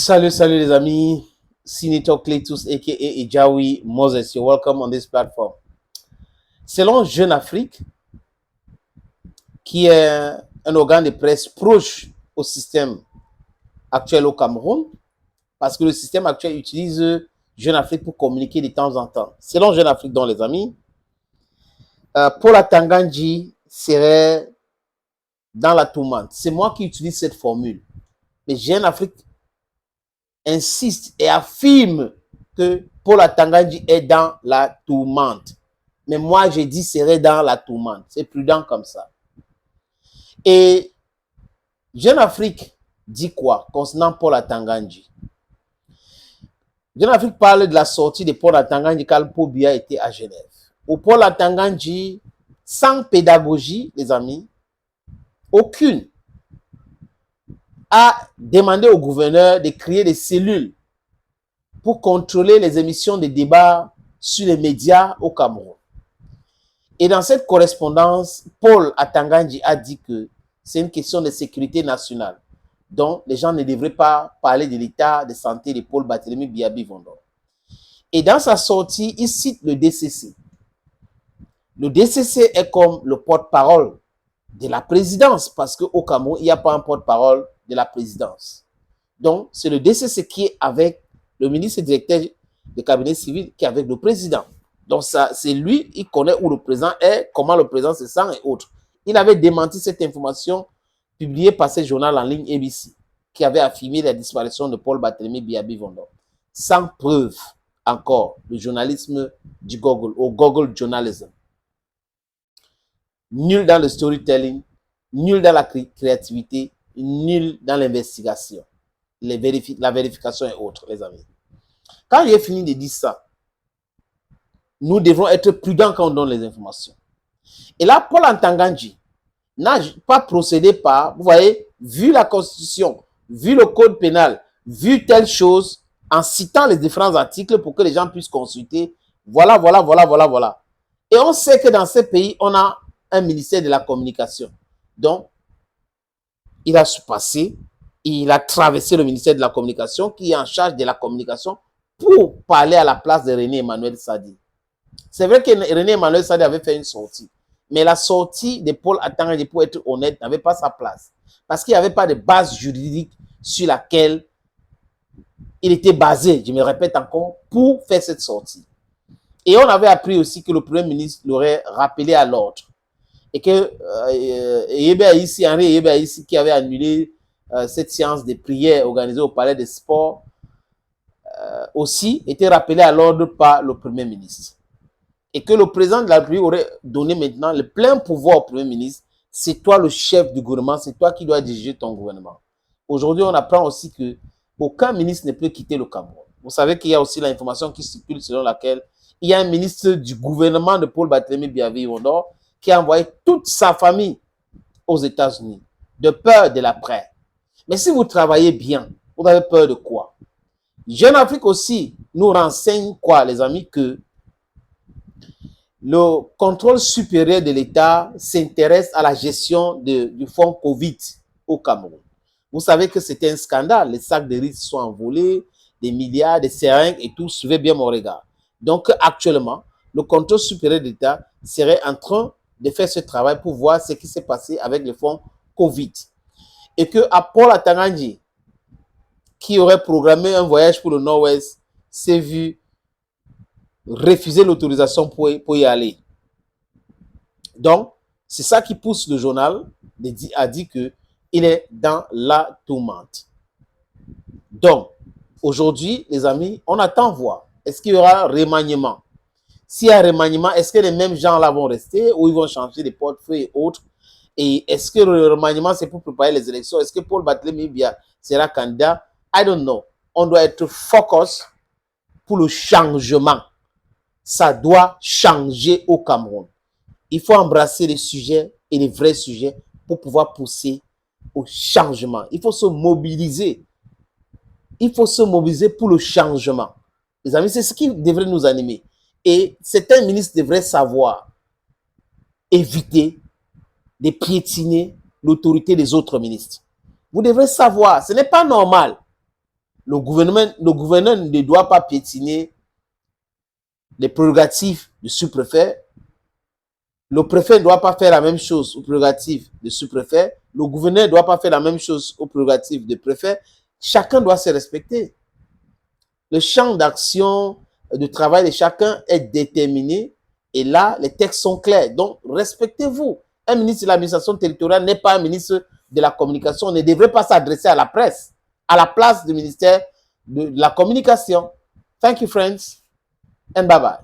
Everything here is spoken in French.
Salut, salut les amis. Senator Cletus aka Ijawi Moses, you're welcome on this platform. Selon Jeune Afrique, qui est un organe de presse proche au système actuel au Cameroun, parce que le système actuel utilise Jeune Afrique pour communiquer de temps en temps. Selon Jeune Afrique, donc les amis, Paul Atangandji serait dans la tourmente. C'est moi qui utilise cette formule. Mais Jeune Afrique insiste et affirme que Paul Atangandji est dans la tourmente. Mais moi, je dis serait dans la tourmente. C'est prudent comme ça. Et Jeune Afrique dit quoi concernant Paul Atangandji? Jeune Afrique parle de la sortie de Paul Atangandji quand Paul Biya était à Genève. Où Paul Atangandji, sans pédagogie, les amis, aucune, a demandé au gouverneur de créer des cellules pour contrôler les émissions de débats sur les médias au Cameroun. Et dans cette correspondance, Paul Atangandji a dit que c'est une question de sécurité nationale. Donc, les gens ne devraient pas parler de l'état de santé de Paul Barthélémy Biya Bivondor. Et dans sa sortie, il cite le DCC. Le DCC est comme le porte-parole de la présidence, parce qu'au Cameroun, il n'y a pas un porte-parole de la présidence. Donc, c'est le DCC qui est avec le ministre directeur du cabinet civil, qui est avec le président. Donc, c'est lui, il connaît où le président est, comment le président se sent et autres. Il avait démenti cette information publiée par ce journal en ligne ABC, qui avait affirmé la disparition de Paul Barthélémy Biya Bivondor. Sans preuve, encore, le journalisme du Google, au Google Journalism. Nul dans le storytelling, nul dans la créativité, nul dans l'investigation, la vérification et autres, les amis. Quand j'ai fini de dire ça, nous devons être prudents quand on donne les informations. Et là, Paul Atangandji n'a pas procédé par, vous voyez, vu la Constitution, vu le code pénal, vu telle chose, en citant les différents articles pour que les gens puissent consulter. Voilà. Et on sait que dans ces pays, on a un ministère de la communication. Donc, il a passé, il a traversé le ministère de la communication qui est en charge de la communication pour parler à la place de René Emmanuel Sadi. C'est vrai que René Emmanuel Sadi avait fait une sortie, mais la sortie de Paul Atangandji, pour être honnête, n'avait pas sa place. Parce qu'il n'y avait pas de base juridique sur laquelle il était basé, je me répète encore, pour faire cette sortie. Et on avait appris aussi que le Premier ministre l'aurait rappelé à l'ordre. Et que Henri Yebe Aïssi, qui avait annulé cette séance de prière organisée au Palais des Sports, aussi était rappelé à l'ordre par le Premier ministre. Et que le président de la République aurait donné maintenant le plein pouvoir au Premier ministre. C'est toi le chef du gouvernement, c'est toi qui dois diriger ton gouvernement. Aujourd'hui, on apprend aussi que aucun ministre ne peut quitter le Cameroun. Vous savez qu'il y a aussi l'information qui circule selon laquelle il y a un ministre du gouvernement de Paul Barthélémy Biya Bivondor qui a envoyé toute sa famille aux États-Unis, de peur de l'après. Mais si vous travaillez bien, vous avez peur de quoi? Jeune Afrique aussi nous renseigne quoi, les amis, que le contrôle supérieur de l'État s'intéresse à la gestion du fonds Covid au Cameroun. Vous savez que c'était un scandale. Les sacs de riz sont envolés, des milliards, des seringues et tout. Suivez bien mon regard. Donc, actuellement, le contrôle supérieur de l'État serait en train de faire ce travail pour voir ce qui s'est passé avec le fonds Covid. Et que à Paul Atangandji, qui aurait programmé un voyage pour le Nord-Ouest, s'est vu refuser l'autorisation pour y aller. Donc, c'est ça qui pousse le journal à dire qu'il est dans la tourmente. Donc, aujourd'hui, les amis, on attend voir. Est-ce qu'il y aura un remaniement? S'il y a un remaniement, est-ce que les mêmes gens-là vont rester ou ils vont changer de portefeuille et autres? Et est-ce que le remaniement, c'est pour préparer les élections? Est-ce que Paul Barthélémy Biya sera candidat? I don't know. On doit être focus pour le changement. Ça doit changer au Cameroun. Il faut embrasser les sujets et les vrais sujets pour pouvoir pousser au changement. Il faut se mobiliser. Il faut se mobiliser pour le changement. Les amis, c'est ce qui devrait nous animer. Et certains ministres devraient savoir éviter de piétiner l'autorité des autres ministres. Vous devrez savoir, ce n'est pas normal le gouverneur ne doit pas piétiner les prérogatives du sous-préfet. Le préfet ne doit pas faire la même chose aux prérogatives du sous-préfet. Le gouverneur ne doit pas faire la même chose aux prérogatives du préfet. Chacun doit se respecter. Le champ d'action, de travail de chacun est déterminé. Et là, les textes sont clairs. Donc, respectez-vous. Un ministre de l'administration territoriale n'est pas un ministre de la communication. On ne devrait pas s'adresser à la presse, à la place du ministère de la communication. Thank you, friends, and bye-bye.